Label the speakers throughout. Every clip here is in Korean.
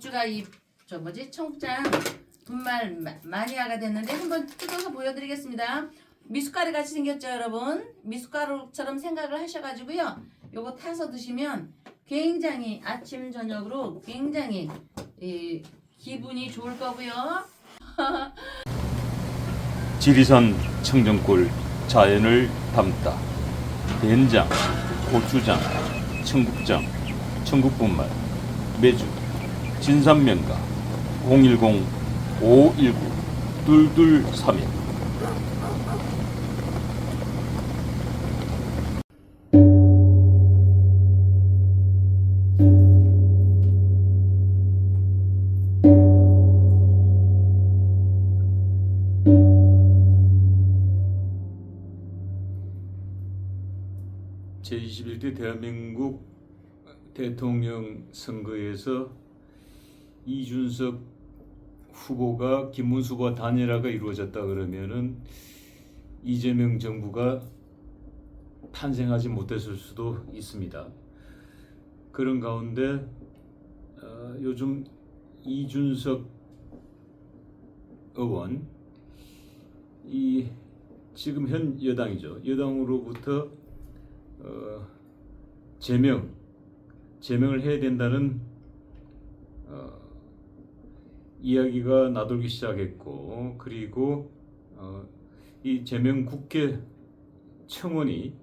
Speaker 1: 법주가 청국장 분말 마니아가 됐는데 한번 뜯어서 보여드리겠습니다. 미숫가루 같이 생겼죠, 여러분? 미숫가루처럼 생각을 하셔가지고요. 요거 타서 드시면 굉장히 아침 저녁으로 굉장히 기분이 좋을 거고요.
Speaker 2: 지리산 청정골 자연을 담다 된장, 고추장, 청국장, 청국분말, 매주, 진산면가 010-519-2231 제21대 대한민국 대통령 선거에서 이준석 후보가 김문수 후보와 단일화가 이루어졌다 그러면은 이재명 정부가 탄생하지 못했을 수도 있습니다. 그런 가운데 요즘 이준석 의원 지금 현 여당이죠. 여당으로부터 제명을 해야 된다는 이야기가 나돌기 시작했고, 그리고 이 제명 국회 청원이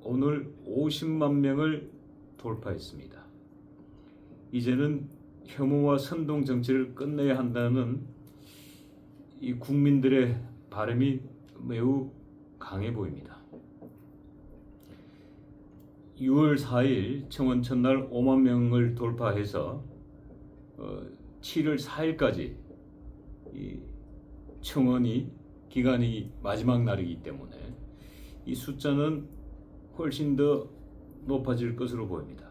Speaker 2: 오늘 50만 명을 돌파했습니다. 이제는 혐오와 선동 정치를 끝내야 한다는 이 국민들의 바람이 매우 강해 보입니다. 6월 4일 청원 첫날 5만 명을 돌파해서 7월 4일까지 이 청원이 기간이 마지막 날이기 때문에 이 숫자는 훨씬 더 높아질 것으로 보입니다.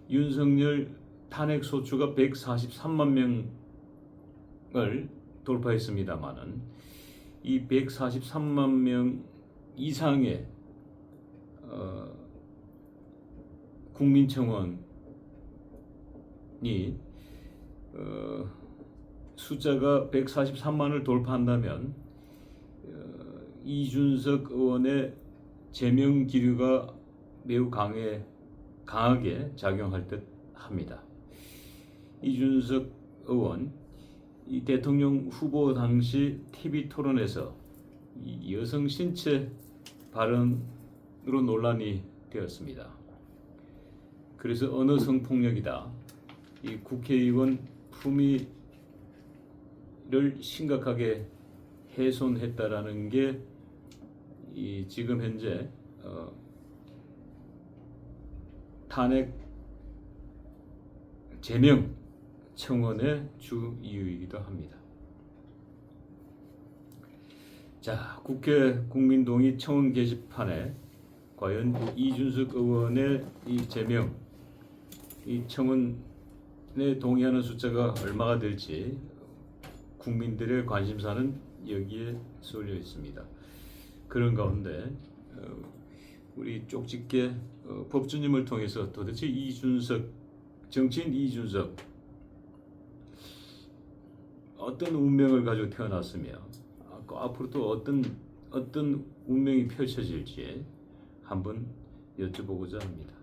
Speaker 2: 윤석열 탄핵 소추가 143만 명을 돌파했습니다마는 이 143만 명 이상의 국민청원이 숫자가 143만을 돌파한다면 이준석 의원의 제명 기류가 매우 강하게 작용할 듯 합니다. 이준석 의원 이 대통령 후보 당시 TV 토론에서 이 여성 신체 발언으로 논란이 되었습니다. 그래서 언어 성폭력이다. 이 국회의원 품위를 심각하게 훼손했다라는 게 이 지금 현재 탄핵 제명 청원의 주 이유이기도 합니다. 자, 국회 국민동의 청원 게시판에 과연 이준석 의원의 이 제명, 이 청원에 동의하는 숫자가 얼마가 될지 국민들의 관심사는 여기에 쏠려 있습니다. 그런 가운데 우리 쪽집게 법주님을 통해서 도대체 정치인 이준석 어떤 운명을 가지고 태어났으며 앞으로 또 어떤 운명이 펼쳐질지 한번 여쭤보고자 합니다.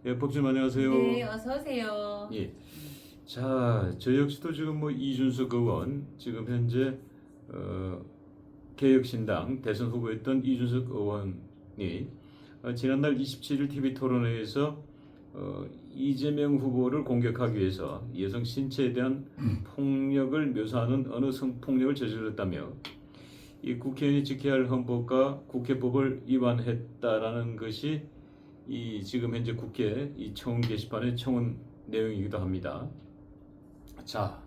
Speaker 2: 예, 법주님 안녕하세요.
Speaker 1: 네, 어서 오세요.
Speaker 2: 예. 자, 저 역시도 지금 이준석 의원 지금 현재 개혁신당 대선 후보였던 이준석 의원이 지난달 27일 TV 토론회에서 이재명 후보를 공격하기 위해서 여성 신체에 대한 폭력을 묘사하는 언어 성폭력을 저질렀다며 이 국회의원이 지켜야 할 헌법과 국회법을 위반했다라는 것이 이 지금 현재 국회 이 청원 게시판의 청원 내용이기도 합니다. 자,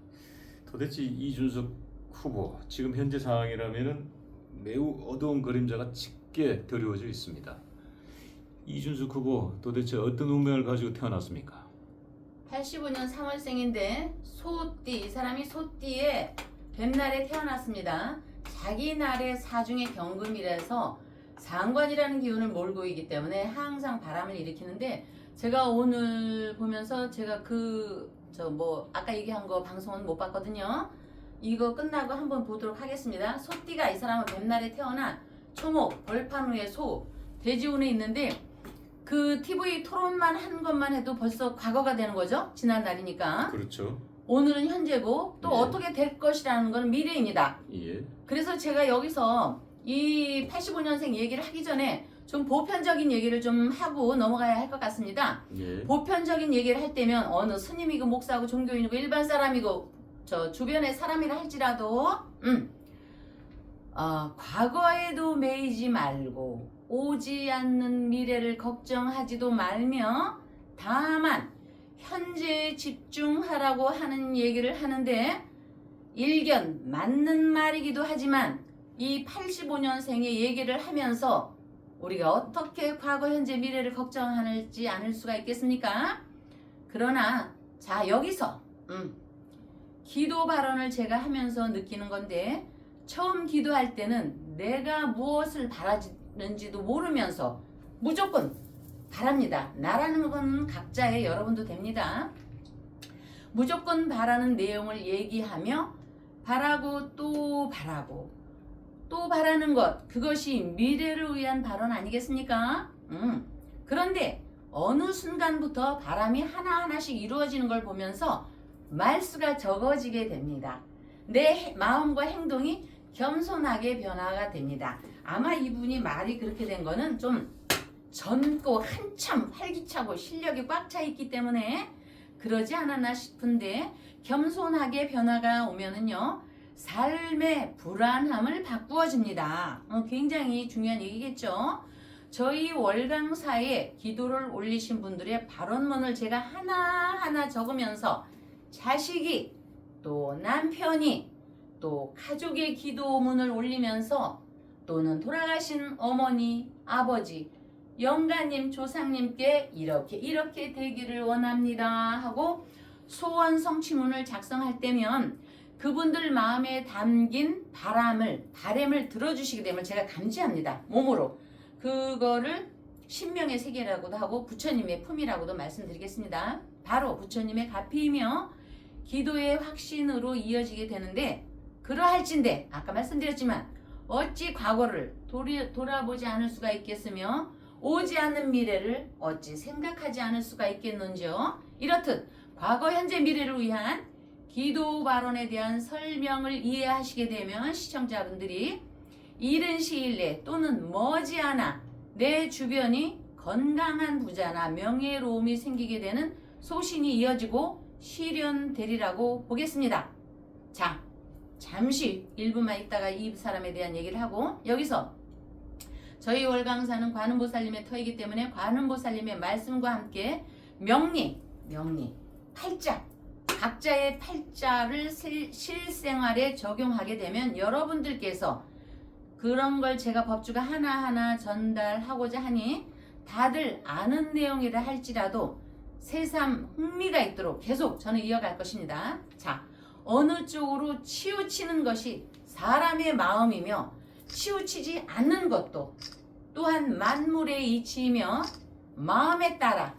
Speaker 2: 도대체 이준석 후보 지금 현재 상황이라면은 매우 어두운 그림자가 짙게 드리워져 있습니다. 이준석 후보 도대체 어떤 운명을 가지고 태어났습니까?
Speaker 1: 85년 3월생인데 이 사람이 소띠에 뱀날에 태어났습니다. 자기 날의 사중의 경금이라서 상관이라는 기운을 몰고 있기 때문에 항상 바람을 일으키는데 제가 오늘 보면서 제가 아까 얘기한 거 방송은 못 봤거든요. 이거 끝나고 한번 보도록 하겠습니다. 소띠가 이 사람은 뱀날에 태어나 초목, 벌판 후에 소, 돼지운에 있는데 그 TV 토론만 한 것만 해도 벌써 과거가 되는 거죠. 지난날이니까.
Speaker 2: 그렇죠.
Speaker 1: 오늘은 현재고 또
Speaker 2: 예.
Speaker 1: 어떻게 될 것이라는 건 미래입니다.
Speaker 2: 예.
Speaker 1: 그래서 제가 여기서 이 85년생 얘기를 하기 전에 좀 보편적인 얘기를 좀 하고 넘어가야 할 것 같습니다.
Speaker 2: 예.
Speaker 1: 보편적인 얘기를 할 때면 어느 스님이고 목사고 종교인이고 일반 사람이고 저 주변의 사람이라 할지라도 과거에도 매이지 말고 오지 않는 미래를 걱정하지도 말며 다만 현재에 집중하라고 하는 얘기를 하는데 일견 맞는 말이기도 하지만 이 85년생의 얘기를 하면서 우리가 어떻게 과거, 현재, 미래를 걱정하는지 않을 수가 있겠습니까? 그러나 자 여기서 기도 발언을 제가 하면서 느끼는 건데 처음 기도할 때는 내가 무엇을 바라는지도 모르면서 무조건 바랍니다. 나라는 건 각자의 여러분도 됩니다. 무조건 바라는 내용을 얘기하며 바라고 또 바라고 또 바라는 것 그것이 미래를 위한 발언 아니겠습니까? 그런데 어느 순간부터 바람이 하나하나씩 이루어지는 걸 보면서 말수가 적어지게 됩니다. 내 마음과 행동이 겸손하게 변화가 됩니다. 아마 이분이 말이 그렇게 된 거는 좀 젊고 한참 활기차고 실력이 꽉 차 있기 때문에 그러지 않았나 싶은데 겸손하게 변화가 오면은요 삶의 불안함을 바꾸어집니다. 굉장히 중요한 얘기겠죠. 저희 월강사에 기도를 올리신 분들의 발언문을 제가 하나하나 적으면서 자식이 또 남편이 또 가족의 기도문을 올리면서 또는 돌아가신 어머니, 아버지, 영가님, 조상님께 이렇게 되기를 원합니다 하고 소원 성취문을 작성할 때면 그분들 마음에 담긴 바람을 들어주시게 되면 제가 감지합니다. 몸으로. 그거를 신명의 세계라고도 하고 부처님의 품이라고도 말씀드리겠습니다. 바로 부처님의 가피이며 기도의 확신으로 이어지게 되는데 그러할진대 아까 말씀드렸지만 어찌 과거를 돌아보지 않을 수가 있겠으며 오지 않는 미래를 어찌 생각하지 않을 수가 있겠는지요. 이렇듯 과거 현재 미래를 위한 기도 발언에 대한 설명을 이해하시게 되면 시청자분들이 이른 시일 내 또는 머지않아 내 주변이 건강한 부자나 명예로움이 생기게 되는 소신이 이어지고 실현되리라고 보겠습니다. 자, 잠시 1분만 있다가 이 사람에 대한 얘기를 하고 여기서 저희 월강사는 관음보살님의 터이기 때문에 관음보살님의 말씀과 함께 명리, 팔자 각자의 팔자를 실생활에 적용하게 되면 여러분들께서 그런 걸 제가 법주가 하나하나 전달하고자 하니 다들 아는 내용이라 할지라도 새삼 흥미가 있도록 계속 저는 이어갈 것입니다. 자, 어느 쪽으로 치우치는 것이 사람의 마음이며 치우치지 않는 것도 또한 만물의 이치이며 마음에 따라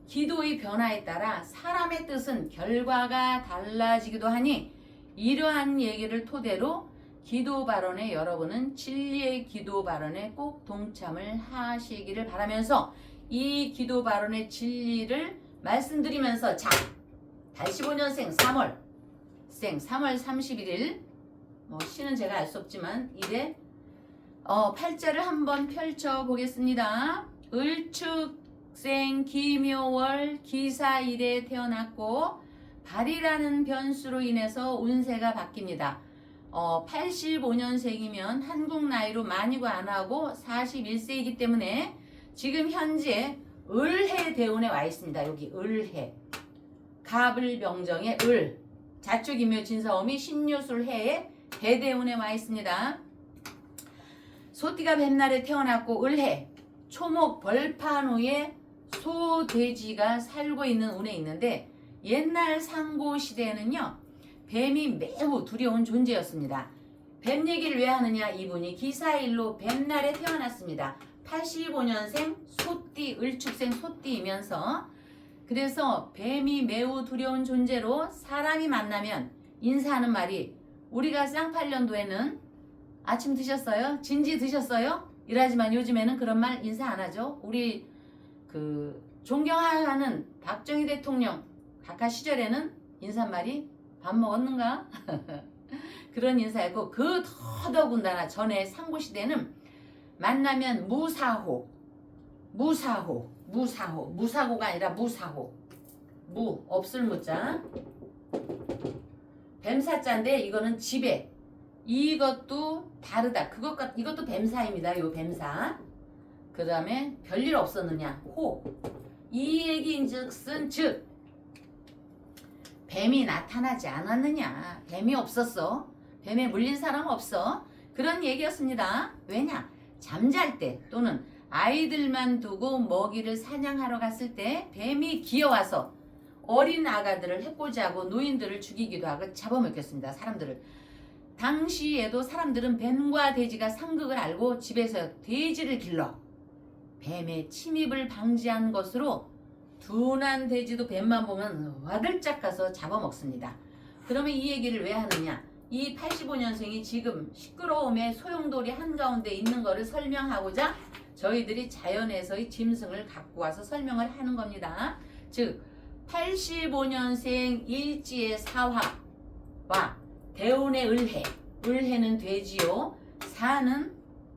Speaker 1: 기도의 변화에 따라 사람의 뜻은 결과가 달라지기도 하니 이러한 얘기를 토대로 기도 발언에 여러분은 진리의 기도 발언에 꼭 동참을 하시기를 바라면서 이 기도 발언의 진리를 말씀드리면서 자 85년생 3월 31일 시는 제가 알 수 없지만 이래 팔자를 한번 펼쳐 보겠습니다. 을축생 기묘월 기사일에 태어났고 발이라는 변수로 인해서 운세가 바뀝니다. 85년생이면 한국 나이로 많이고 안하고 41세이기 때문에 지금 현재 을해 대운에 와 있습니다. 여기 을해 갑을병정의 을 자축이묘 진사오미 신유술 해에 대대운에 와 있습니다. 소띠가 뱀날에 태어났고 을해 초목 벌판 후에 소돼지가 살고 있는 운에 있는데 옛날 상고 시대에는요 뱀이 매우 두려운 존재였습니다. 뱀 얘기를 왜 하느냐 이분이 기사일로 뱀날에 태어났습니다. 85년생 소띠, 을축생 소띠이면서 그래서 뱀이 매우 두려운 존재로 사람이 만나면 인사하는 말이 우리가 쌍팔년도에는 아침 드셨어요? 진지 드셨어요? 이러지만 요즘에는 그런 말 인사 안 하죠. 우리 그 존경하는 박정희 대통령 각하 시절에는 인사말이 밥 먹었는가? 그런 인사였고 그 더더군다나 전에 상고시대는 만나면 무사고가 아니라 무사고 무 없을 무자 뱀사자인데 이거는 지배 이것도 다르다 이것도 뱀사입니다. 요 뱀사 그 다음에 별일 없었느냐 이 얘기인즉슨 즉 뱀이 나타나지 않았느냐 뱀이 없었어 뱀에 물린 사람 없어 그런 얘기였습니다. 왜냐 잠잘 때 또는 아이들만 두고 먹이를 사냥하러 갔을 때 뱀이 기어와서 어린 아가들을 해코지 하고 노인들을 죽이기도 하고 잡아먹였습니다. 사람들을. 당시에도 사람들은 뱀과 돼지가 상극을 알고 집에서 돼지를 길러 뱀의 침입을 방지한 것으로 둔한 돼지도 뱀만 보면 와들짝 가서 잡아먹습니다. 그러면 이 얘기를 왜 하느냐? 이 85년생이 지금 시끄러움의 소용돌이 한가운데 있는 것을 설명하고자 저희들이 자연에서의 짐승을 갖고 와서 설명을 하는 겁니다. 즉 85년생 일지의 사화와 대운의 을해는 돼지요 사는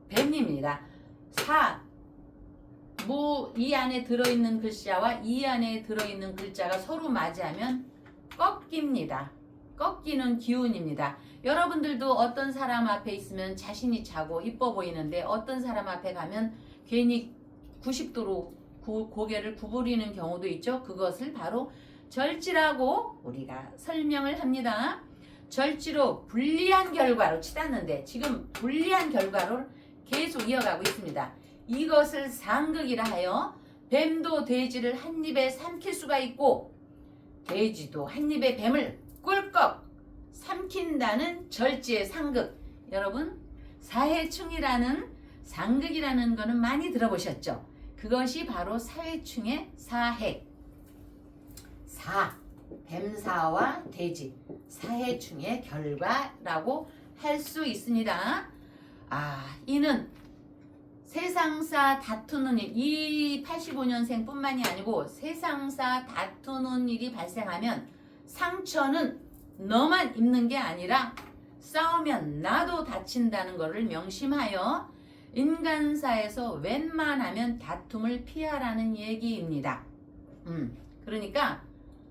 Speaker 1: 뱀입니다. 이 안에 들어있는 글자와 이 안에 들어있는 글자가 서로 맞이하면 꺾입니다. 꺾이는 기운입니다. 여러분들도 어떤 사람 앞에 있으면 자신이 차고 이뻐 보이는데 어떤 사람 앞에 가면 괜히 90도로 고개를 구부리는 경우도 있죠. 그것을 바로 절지라고 우리가 설명을 합니다. 절지로 불리한 결과로 치닫는데 지금 불리한 결과로 계속 이어가고 있습니다. 이것을 상극이라 하여 뱀도 돼지를 한 입에 삼킬 수가 있고 돼지도 한 입에 뱀을 꿀꺽 삼킨다는 절지의 상극. 여러분 사해충이라는 상극이라는 거는 많이 들어보셨죠? 그것이 바로 사회충의 사해 뱀사와 돼지 사해충의 결과라고 할 수 있습니다. 이는 세상사 다투는 일, 이 85년생 뿐만이 아니고 세상사 다투는 일이 발생하면 상처는 너만 입는 게 아니라 싸우면 나도 다친다는 것을 명심하여 인간사에서 웬만하면 다툼을 피하라는 얘기입니다. 그러니까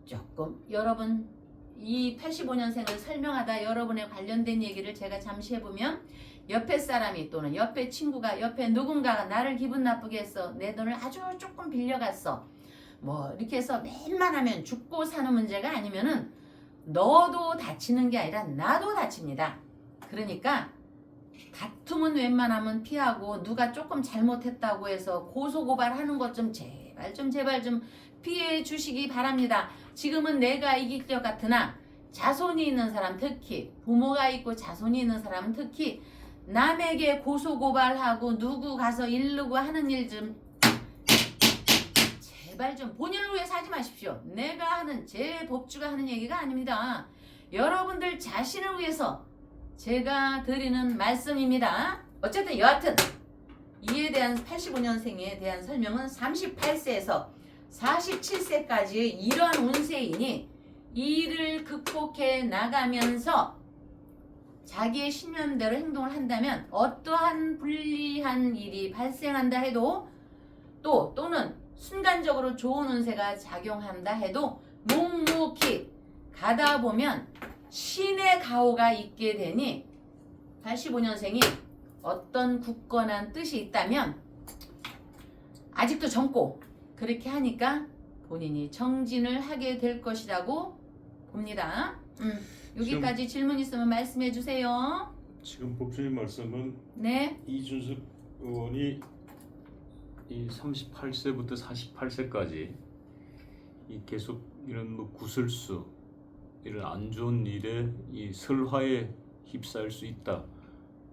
Speaker 1: 조금 여러분 이 85년생을 설명하다 여러분에 관련된 얘기를 제가 잠시 해보면 옆에 사람이 또는 옆에 친구가 옆에 누군가가 나를 기분 나쁘게 했어 내 돈을 아주 조금 빌려갔어 뭐 이렇게 해서 웬만하면 죽고 사는 문제가 아니면은 너도 다치는 게 아니라 나도 다칩니다. 그러니까 다툼은 웬만하면 피하고 누가 조금 잘못했다고 해서 고소고발하는 것 좀 제발 좀 피해 주시기 바랍니다. 지금은 내가 이길 것 같으나 자손이 있는 사람 특히 부모가 있고 자손이 있는 사람은 특히 남에게 고소고발하고 누구 가서 이르고 하는 일 좀 제발 좀 본인을 위해서 하지 마십시오. 내가 하는 제 법주가 하는 얘기가 아닙니다. 여러분들 자신을 위해서 제가 드리는 말씀입니다. 어쨌든 여하튼 이에 대한 85년생에 대한 설명은 38세에서 47세까지의 이러한 운세이니 이를 극복해 나가면서 자기의 신념대로 행동을 한다면 어떠한 불리한 일이 발생한다 해도 또는 순간적으로 좋은 운세가 작용한다 해도 묵묵히 가다 보면 신의 가호가 있게 되니 85년생이 어떤 굳건한 뜻이 있다면 아직도 젊고 그렇게 하니까 본인이 정진을 하게 될 것이라고 봅니다. 여기까지 질문 있으면 말씀해 주세요.
Speaker 2: 지금 법주님 말씀은
Speaker 1: 네.
Speaker 2: 이준석 의원이 이 38세부터 48세까지 이 계속 이런 뭐 구설수 이런 안 좋은 일에 이 설화에 휩싸일 수 있다.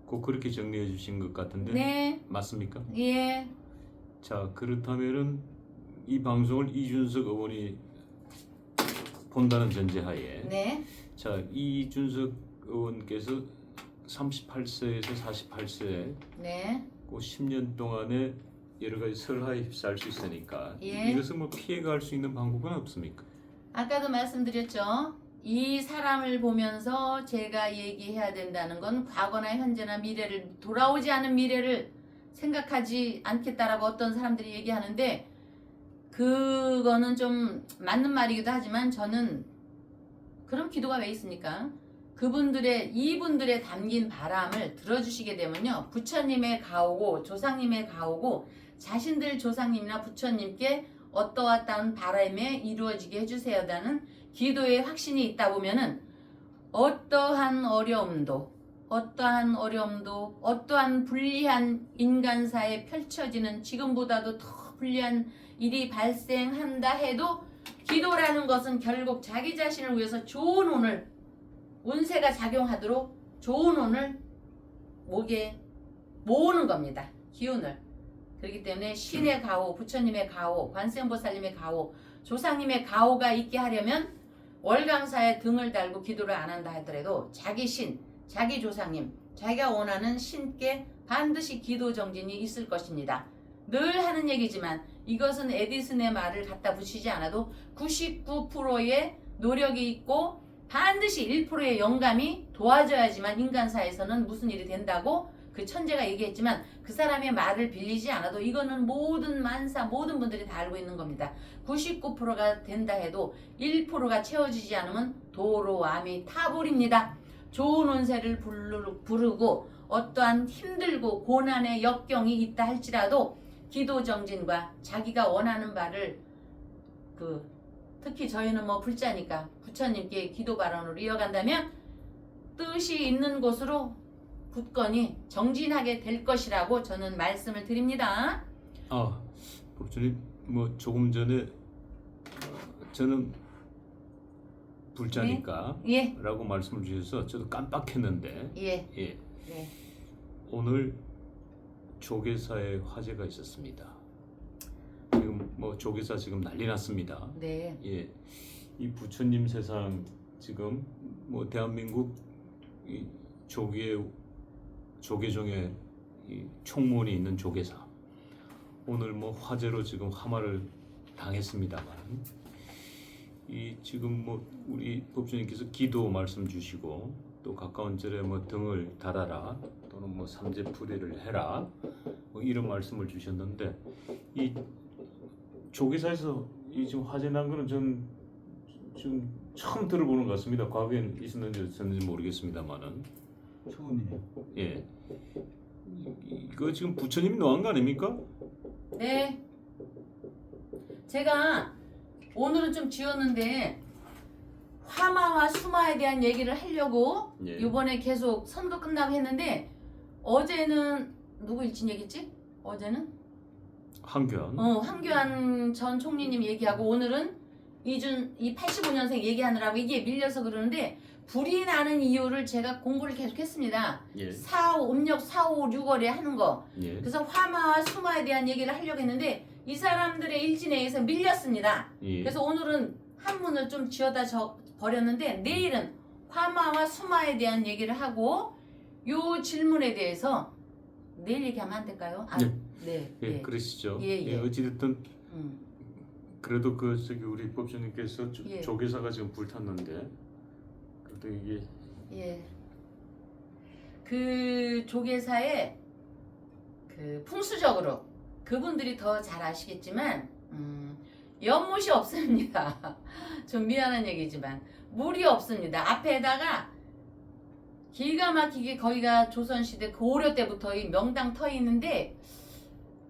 Speaker 2: 꼭 그렇게 정리해 주신 것 같은데
Speaker 1: 네.
Speaker 2: 맞습니까?
Speaker 1: 예.
Speaker 2: 자, 그렇다면은 이 방송을 이준석 의원이 본다는 전제하에
Speaker 1: 네.
Speaker 2: 자, 이준석 의원께서 38세에서 48세
Speaker 1: 네.
Speaker 2: 그 10년 동안에 여러 가지 설화에 휩싸일 수 있으니까
Speaker 1: 예.
Speaker 2: 이것을 뭐 피해갈 수 있는 방법은 없습니까?
Speaker 1: 아까도 말씀드렸죠. 이 사람을 보면서 제가 얘기해야 된다는 건 과거나 현재나 미래를 돌아오지 않은 미래를 생각하지 않겠다라고 어떤 사람들이 얘기하는데 그거는 좀 맞는 말이기도 하지만 저는 그럼 기도가 왜 있습니까? 이분들의 담긴 바람을 들어주시게 되면요. 부처님의 가오고 조상님의 가오고 자신들 조상님이나 부처님께 어떠한 바람에 이루어지게 해주세요라는 기도의 확신이 있다 보면은 어떠한 어려움도 어떠한 불리한 인간사에 펼쳐지는 지금보다도 더 불리한 일이 발생한다 해도 기도라는 것은 결국 자기 자신을 위해서 좋은 운을 운세가 작용하도록 좋은 운을 목에 모으는 겁니다. 기운을. 그렇기 때문에 신의 가호, 부처님의 가호, 관세음보살님의 가호, 조상님의 가호가 있게 하려면 월강사에 등을 달고 기도를 안 한다 하더라도 자기 신, 자기 조상님, 자기가 원하는 신께 반드시 기도 정진이 있을 것입니다. 늘 하는 얘기지만 이것은 에디슨의 말을 갖다 붙이지 않아도 99%의 노력이 있고 반드시 1%의 영감이 도와줘야지만 인간사에서는 무슨 일이 된다고 그 천재가 얘기했지만 그 사람의 말을 빌리지 않아도 이거는 모든 만사 모든 분들이 다 알고 있는 겁니다. 99%가 된다 해도 1%가 채워지지 않으면 도로암이 타불입니다. 좋은 운세를 부르고 어떠한 힘들고 고난의 역경이 있다 할지라도 기도 정진과 자기가 원하는 바를 특히 저희는 뭐 불자니까 부처님께 기도 발언으로 이어간다면 뜻이 있는 곳으로 굳건히 정진하게 될 것이라고 저는 말씀을 드립니다.
Speaker 2: 법주님 뭐 조금 전에 저는 불자니까
Speaker 1: 예.
Speaker 2: 라고 말씀을 주셔서 저도 깜빡했는데
Speaker 1: 예.
Speaker 2: 예.
Speaker 1: 네.
Speaker 2: 오늘 조계사에 화재가 있었습니다. 지금 뭐 조계사 지금 난리 났습니다.
Speaker 1: 네.
Speaker 2: 예. 이 부처님 세상 지금 뭐 대한민국 이 조계종의 이 총무원이 있는 조계사 오늘 뭐 화재로 지금 화마를 당했습니다만 이 지금 뭐 우리 법주님께서 기도 말씀 주시고 또 가까운 절에 뭐 등을 달아라 또는 뭐 삼재풀이를 해라 뭐 이런 말씀을 주셨는데 이 조계사에서 이 지금 화재 난 거는 전 지금 처음 들어보는 것 같습니다. 과거엔 있었는지 없었는지 모르겠습니다만은
Speaker 3: 처음이에요.
Speaker 2: 예. 이거 지금 부처님이 놓은 거 아닙니까?
Speaker 1: 네. 제가 오늘은 좀 지었는데 화마와 수마에 대한 얘기를 하려고
Speaker 2: 예.
Speaker 1: 이번에 계속 선거 끝나고 했는데 어제는 누구 일진 얘기했지? 어제는
Speaker 2: 한교안.
Speaker 1: 황교안 전 총리님 얘기하고 오늘은 이 85년생 얘기하느라고 이게 밀려서 그러는데 불이 나는 이유를 제가 공부를 계속했습니다.
Speaker 2: 예.
Speaker 1: 음력 4, 5, 6월에 하는 거.
Speaker 2: 예.
Speaker 1: 그래서 화마와 수마에 대한 얘기를 하려고 했는데 이 사람들의 일진에 의해서 밀렸습니다.
Speaker 2: 예.
Speaker 1: 그래서 오늘은 한문을 좀 지어다 버렸는데 내일은 화마와 수마에 대한 얘기를 하고 요 질문에 대해서 내일 얘기하면 안 될까요? 네.
Speaker 2: 예, 그러시죠.
Speaker 1: 예.
Speaker 2: 어찌됐든
Speaker 1: 음.
Speaker 2: 그래도 우리 법주님께서
Speaker 1: 예.
Speaker 2: 조계사가 지금 불탔는데 그래도 이게
Speaker 1: 예. 그 조계사에 풍수적으로 그분들이 더 잘 아시겠지만 연못이 없습니다. 좀 미안한 얘기지만 물이 없습니다. 앞에다가 기가 막히게 거기가 조선시대 고려 때부터 이 명당 터 있는데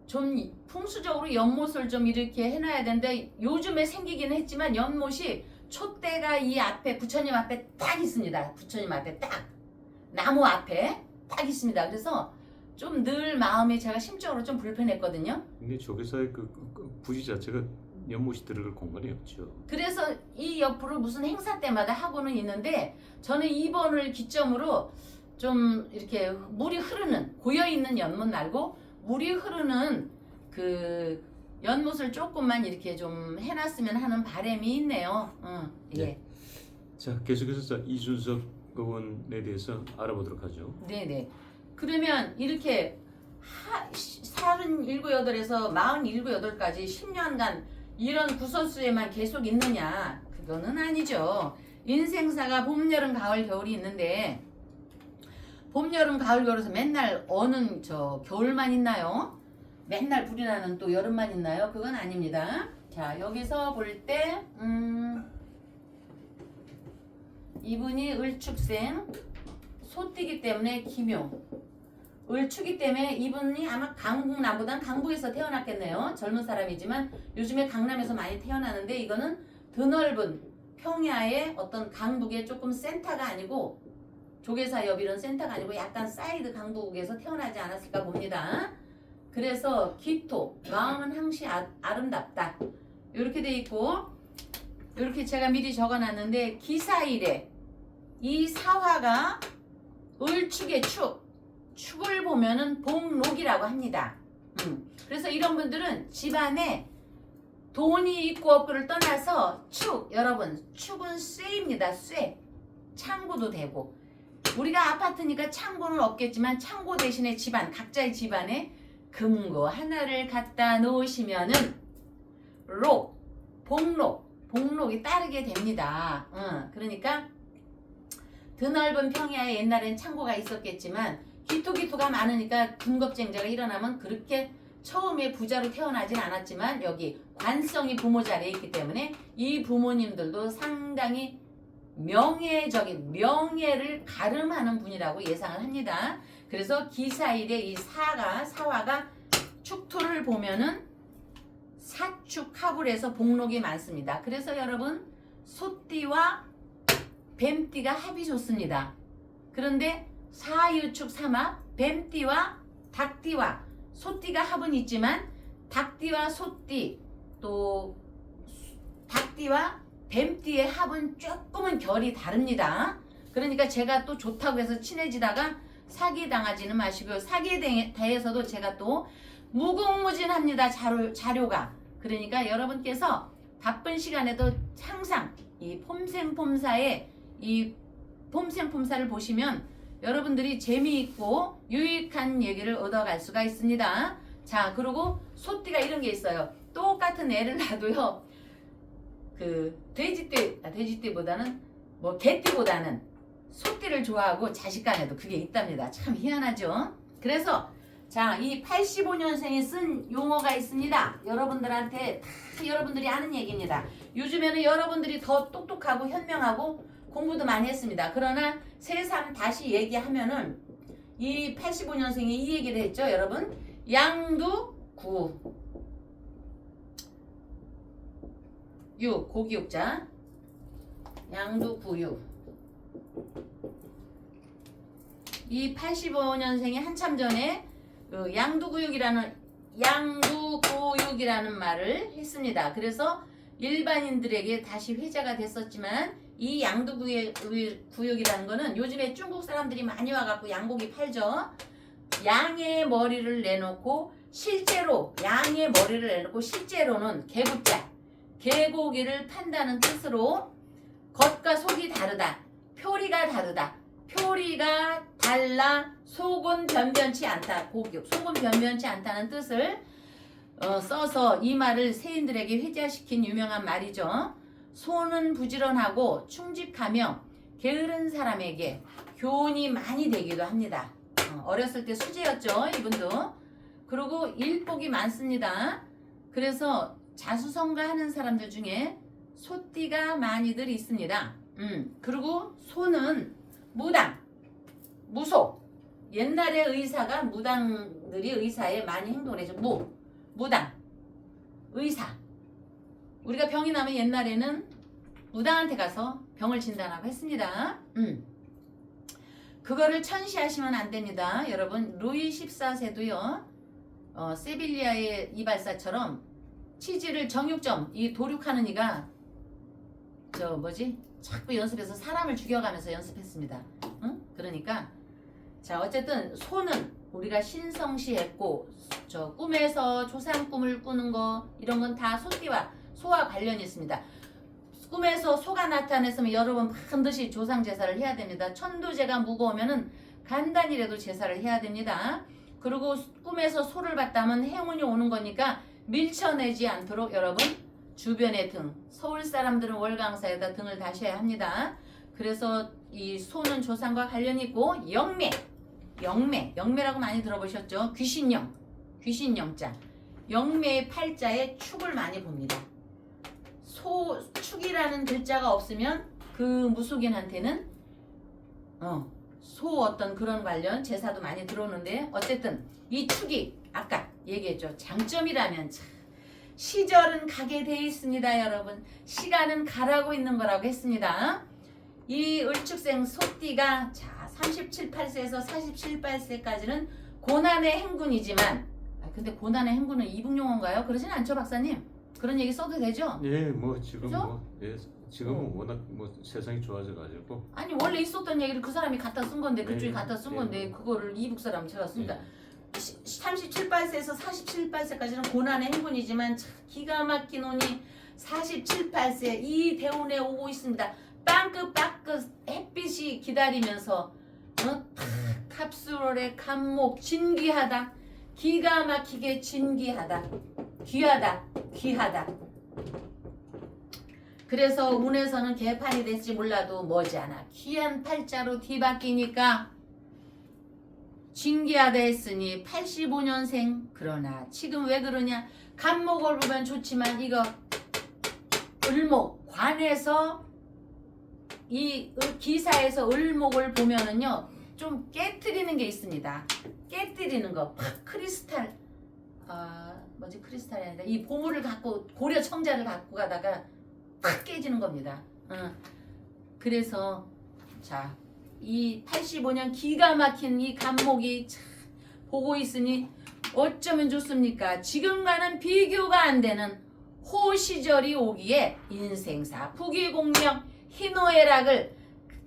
Speaker 1: 좀 풍수적으로 연못을 좀 이렇게 해놔야 되는데 요즘에 생기기는 했지만 연못이 촛대가 이 앞에 부처님 앞에 딱 있습니다. 부처님 앞에 딱 나무 앞에 딱 있습니다. 그래서 좀 늘 마음이 제가 심적으로 좀 불편했거든요.
Speaker 2: 근데 조계사의 그 부지 자체가 연못이 들어갈 공간이 없죠.
Speaker 1: 그래서 이 옆으로 무슨 행사 때마다 하고는 있는데 저는 이번을 기점으로 좀 이렇게 물이 흐르는 고여있는 연못 말고 물이 흐르는 그 연못을 조금만 이렇게 좀 해놨으면 하는 바람이 있네요. 예.
Speaker 2: 네. 자, 계속해서 이준석 의원에 대해서 알아보도록 하죠.
Speaker 1: 네네. 그러면 이렇게 37, 8에서 47, 8까지 10년간 이런 구설수에만 계속 있느냐? 그거는 아니죠. 인생사가 봄, 여름, 가을, 겨울이 있는데 봄, 여름, 가을, 겨울에서 맨날 어느 겨울만 있나요? 맨날 불이 나는 또 여름만 있나요? 그건 아닙니다. 자, 여기서 볼 때 이분이 을축생 소띠기 때문에 기묘, 을축이 때문에 이분이 아마 강북 남부단 강북에서 태어났겠네요. 젊은 사람이지만 요즘에 강남에서 많이 태어나는데 이거는 드넓은 평야의 어떤 강북의 조금 센터가 아니고 조계사 옆 이런 센터가 아니고 약간 사이드 강북에서 태어나지 않았을까 봅니다. 그래서 기토, 마음은 항시 아름답다. 이렇게 돼 있고 이렇게 제가 미리 적어놨는데 기사일에 이 사화가 을축의 축을 보면은 복록이라고 합니다. 그래서 이런 분들은 집안에 돈이 있고 없고를 떠나서 여러분 축은 쇠입니다. 쇠. 창고도 되고 우리가 아파트니까 창고는 없겠지만 창고 대신에 집안 각자의 집안에 금고 하나를 갖다 놓으시면은 복록이 따르게 됩니다. 그러니까 드넓은 평야에 옛날엔 창고가 있었겠지만 기토가 많으니까 군겁쟁자가 일어나면 그렇게 처음에 부자로 태어나진 않았지만 여기 관성이 부모 자리에 있기 때문에 이 부모님들도 상당히 명예를 가름하는 분이라고 예상을 합니다. 그래서 기사일에 이 사화가 축토를 보면은 사축합을해서 복록이 많습니다. 그래서 여러분 소띠와 뱀띠가 합이 좋습니다. 그런데 사유축 삼합 뱀띠와 닭띠와 소띠가 합은 있지만 닭띠와 소띠 또 닭띠와 뱀띠의 합은 조금은 결이 다릅니다. 그러니까 제가 또 좋다고 해서 친해지다가 사기당하지는 마시고요. 사기에 대해서도 제가 또 무궁무진합니다. 자료가. 그러니까 여러분께서 바쁜 시간에도 항상 이 폼생폼사의 이 폼생폼사를 보시면 여러분들이 재미있고 유익한 얘기를 얻어갈 수가 있습니다. 자, 그리고 소띠가 이런 게 있어요. 똑같은 애를 낳아도요. 그 돼지띠보다는 개띠보다는 소띠를 좋아하고 자식간에도 그게 있답니다. 참 희한하죠. 그래서 자, 이 85년생이 쓴 용어가 있습니다. 여러분들한테 다 여러분들이 아는 얘기입니다. 요즘에는 여러분들이 더 똑똑하고 현명하고 공부도 많이 했습니다. 그러나 새삼 다시 얘기하면은 이 85년생이 이 얘기를 했죠. 여러분 양두구 고기육자 양두구육 이 85년생이 한참 전에 양두구육이라는 말을 했습니다. 그래서 일반인들에게 다시 회자가 됐었지만 이 양두구육이라는 거는 요즘에 중국 사람들이 많이 와갖고 양고기 팔죠. 양의 머리를 내놓고 실제로는 개구자 개고기를 판다는 뜻으로 겉과 속이 다르다. 표리가 다르다. 표리가 달라 속은 변변치 않다. 속은 변변치 않다는 뜻을 써서 이 말을 세인들에게 회자시킨 유명한 말이죠. 소는 부지런하고 충직하며 게으른 사람에게 교훈이 많이 되기도 합니다. 어렸을 때 수재였죠. 이분도. 그리고 일복이 많습니다. 그래서 자수성가하는 사람들 중에 소띠가 많이들 있습니다. 그리고 소는 무당, 무속. 옛날에 의사가 무당들이 의사에 많이 행동을 해줘. 무당, 의사. 우리가 병이 나면 옛날에는 무당한테 가서 병을 진단하고 했습니다. 그거를 천시하시면 안 됩니다. 여러분 루이 14세도요. 세빌리아의 이발사처럼 치질을 정육점 이 도륙하는 이가 자꾸 연습해서 사람을 죽여가면서 연습했습니다. 그러니까 자 어쨌든 소는 우리가 신성시했고 저 꿈에서 조상 꿈을 꾸는 거 이런 건 다 소띠와 소와 관련이 있습니다. 꿈에서 소가 나타났으면 여러분 반드시 조상 제사를 해야 됩니다. 천도제가 무거우면은 간단히라도 제사를 해야 됩니다. 그리고 꿈에서 소를 봤다면 행운이 오는 거니까 밀쳐내지 않도록 여러분 주변의 등, 서울 사람들은 월강사에다 등을 다셔야 합니다. 그래서 이 소는 조상과 관련이 있고 영매라고 많이 들어보셨죠? 귀신영자. 영매의 팔자에 축을 많이 봅니다. 축이라는 글자가 없으면 그 무속인한테는 소 어떤 그런 관련 제사도 많이 들어오는데 어쨌든 이 축이 아까 얘기했죠. 장점이라면 참 시절은 가게 돼 있습니다. 여러분 시간은 가라고 있는 거라고 했습니다. 이 을축생 소띠가 자 37, 8세에서 47, 8세까지는 고난의 행군이지만 근데 고난의 행군은 이북용어인가요? 그러진 않죠 박사님? 그런 얘기 써도 되죠?
Speaker 2: 예, 뭐 지금
Speaker 1: 그죠?
Speaker 2: 지금은 워낙 뭐 세상이 좋아져가지고
Speaker 1: 아니 원래 있었던 얘기를 그 사람이 갖다 쓴 건데 그쪽이
Speaker 2: 네,
Speaker 1: 갖다 쓴
Speaker 2: 네.
Speaker 1: 건데 그거를 이북 사람 제가 씁니다.
Speaker 2: 예.
Speaker 1: 37, 8세에서 47, 8세까지는 고난의 행군이지만 참 기가 막힌 운이 47, 8세 이 대운에 오고 있습니다. 빵긋빵긋 햇빛이 기다리면서 탑수롤의 감목 진귀하다. 기가 막히게 진귀하다. 귀하다. 그래서 운에서는 개판이 될지 몰라도 머지않아 귀한 팔자로 뒤바뀌니까 진귀하다 했으니 85년생 그러나 지금 왜 그러냐 간목을 보면 좋지만 이거 을목 관에서 이 기사에서 을목을 보면은요 좀 깨트리는 게 있습니다. 깨트리는 거 크리스탈 크리스탈이 아니라 이 보물을 갖고 고려 청자를 갖고 가다가 팍 깨지는 겁니다. 그래서 자 이 85년 기가 막힌 이 간목이 참 보고 있으니 어쩌면 좋습니까? 지금과는 비교가 안 되는 호 시절이 오기에 인생사 부귀공명 희노애락을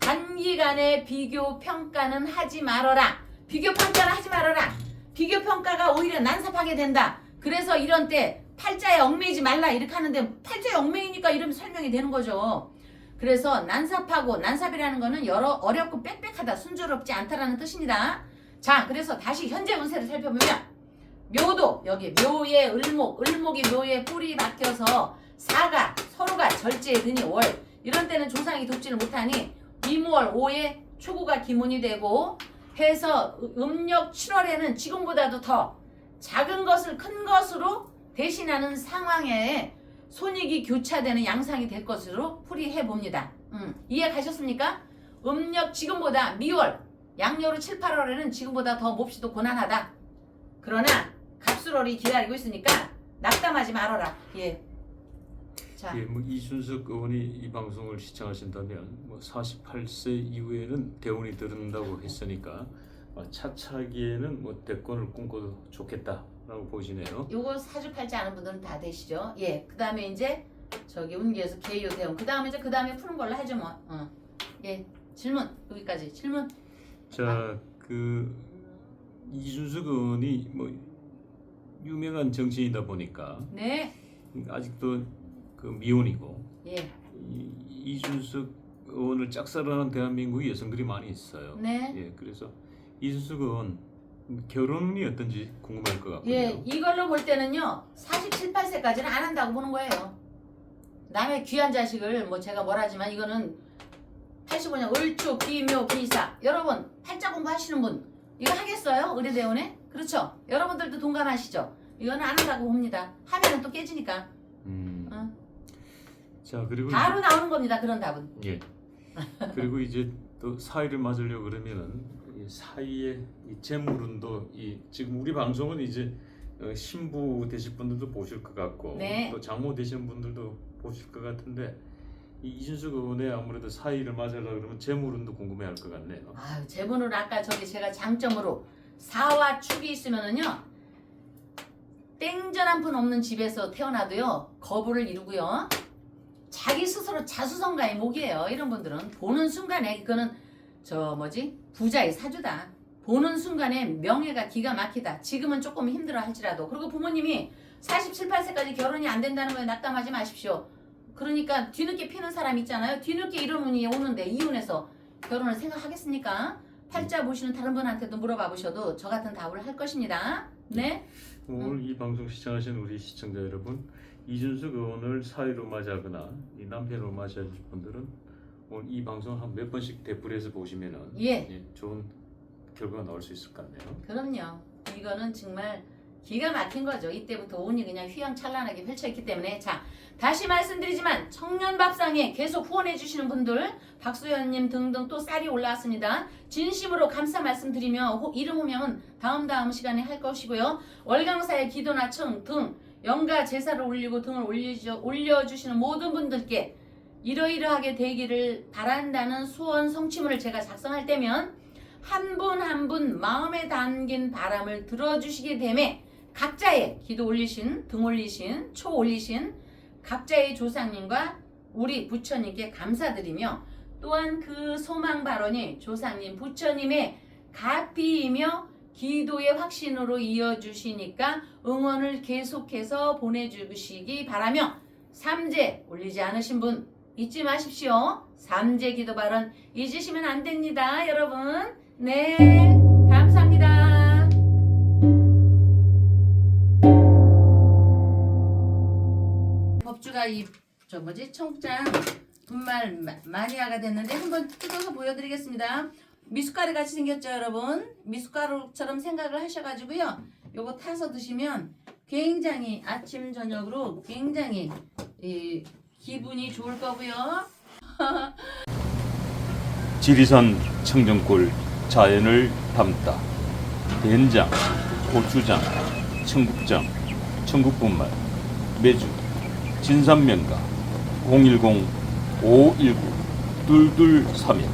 Speaker 1: 단기간에 비교 평가는 하지 말아라. 비교 평가는 하지 말아라. 비교 평가가 오히려 난삽하게 된다. 그래서 이런 때 팔자에 얽매이지 말라 이렇게 하는데 팔자에 얽매이니까 이러면 설명이 되는 거죠. 그래서 난삽하고 난삽이라는 거는 어렵고 빽빽하다 순조롭지 않다라는 뜻입니다. 자 그래서 다시 현재 운세를 살펴보면 묘도 여기 묘의 을목이 묘에 뿔이 박혀서 사가 서로가 절제에 드니 월 이런 때는 조상이 돕지를 못하니 이무월 5에 초구가 기문이 되고 해서 음력 7월에는 지금보다도 더 작은 것을 큰 것으로 대신하는 상황에 손익이 교차되는 양상이 될 것으로 풀이해 봅니다. 이해 가셨습니까? 음력 지금보다 미월 양력으로 7, 8월에는 지금보다 더 몹시도 고난하다. 그러나 갑술월이 기다리고 있으니까 낙담하지 말아라. 예. 자.
Speaker 2: 예, 뭐 이준석 의원이 이 방송을 시청하신다면 뭐 48세 이후에는 대운이 들은다고 했으니까 차차기에는 뭐 대권을 꿈꿔도 좋겠다라고 보시네요.
Speaker 1: 요거 사주팔자 아는 분들은 다 되시죠? 예. 그 다음에 이제 저기 운기에서 개요 대운. 그 다음에 푸는 걸로 하죠 뭐. 예. 질문 여기까지 질문.
Speaker 2: 자, 그 이준석 의원이 뭐 유명한 정치인이다 보니까
Speaker 1: 네.
Speaker 2: 아직도 그 미혼이고
Speaker 1: 예.
Speaker 2: 이준석 의원을 짝사랑하는 대한민국에 여성들이 많이 있어요.
Speaker 1: 네.
Speaker 2: 예, 그래서 이준석 의원 결혼이 어떤지 궁금할 것 같고요.
Speaker 1: 예, 이걸로 볼 때는요 47, 8세까지는 안 한다고 보는 거예요. 남의 귀한 자식을 뭐 제가 뭐라지만 이거는 85년 을축, 기묘, 기사 여러분 팔자 공부하시는 분 이거 하겠어요? 의뢰대원에? 그렇죠? 여러분들도 동감하시죠? 이거는 안 한다고 봅니다. 하면은 또 깨지니까.
Speaker 2: 자 그리고
Speaker 1: 바로 나오는 겁니다. 그런 답은.
Speaker 2: 예. 그리고 이제 또 사위를 맞으려고 그러면은 이 사위의 이 재물운도 지금 우리 방송은 이제 신부 되실 분들도 보실 것 같고
Speaker 1: 네.
Speaker 2: 또 장모 되시는 분들도 보실 것 같은데 이 이준석 의원의 아무래도 사위를 맞으려고 그러면 재물운도 궁금해할 것 같네요.
Speaker 1: 아유, 재분은 아까 저기 제가 장점으로 사와 축이 있으면은요 땡전 한 푼 없는 집에서 태어나도요 거부를 이루고요 자기 스스로 자수성가의 목이에요. 이런 분들은 보는 순간에 그거는 부자의 사주다. 보는 순간에 명예가 기가 막히다. 지금은 조금 힘들어 할지라도. 그리고 부모님이 47, 8세까지 결혼이 안 된다는 거에 낙담하지 마십시오. 그러니까 뒤늦게 피는 사람 있잖아요. 뒤늦게 이런 운이 오는데 이혼해서 결혼을 생각하겠습니까? 팔자 보시는 다른 분한테도 물어봐 보셔도 저 같은 답을 할 것입니다. 네.
Speaker 2: 오늘 이 방송 시청하신 우리 시청자 여러분, 이준석 의원을 사위로 맞이하거나 이 남편으로 맞이하실 분들은 오늘 이 방송 한 몇 번씩 되풀이해서 보시면은 좋은 결과가 나올 수 있을 것 같네요.
Speaker 1: 그럼요. 이거는 정말 기가 막힌 거죠. 이때부터 운이 그냥 휘황찬란하게 펼쳐있기 때문에. 자, 다시 말씀드리지만 청년밥상에 계속 후원해 주시는 분들, 박수현님 등등 또 쌀이 올라왔습니다. 진심으로 감사 말씀드리며 이름 호명은 다음 시간에 할 것이고요. 월강사의 기도나 청 등 영가 제사를 올리고 등을 올려주시는 모든 분들께 이러이러하게 되기를 바란다는 소원 성취문을 제가 작성할 때면 한 분 한 분 마음에 담긴 바람을 들어주시게 되매 각자의 기도 올리신, 등 올리신, 초 올리신 각자의 조상님과 우리 부처님께 감사드리며 또한 그 소망 발언이 조상님, 부처님의 가피이며 기도의 확신으로 이어주시니까 응원을 계속해서 보내주시기 바라며 삼재 올리지 않으신 분 잊지 마십시오. 삼재 기도 발언 잊으시면 안 됩니다, 여러분. 네, 감사합니다. 법주가 청장 분말 마니아가 됐는데 한번 뜯어서 보여드리겠습니다. 미숫가루 같이 생겼죠, 여러분? 미숫가루처럼 생각을 하셔가지고요. 요거 타서 드시면 굉장히 아침 저녁으로 굉장히 기분이 좋을 거고요.
Speaker 2: 지리산 청정골 자연을 담다. 된장, 고추장, 청국장, 청국분말, 매주, 진산면가 010-519-2231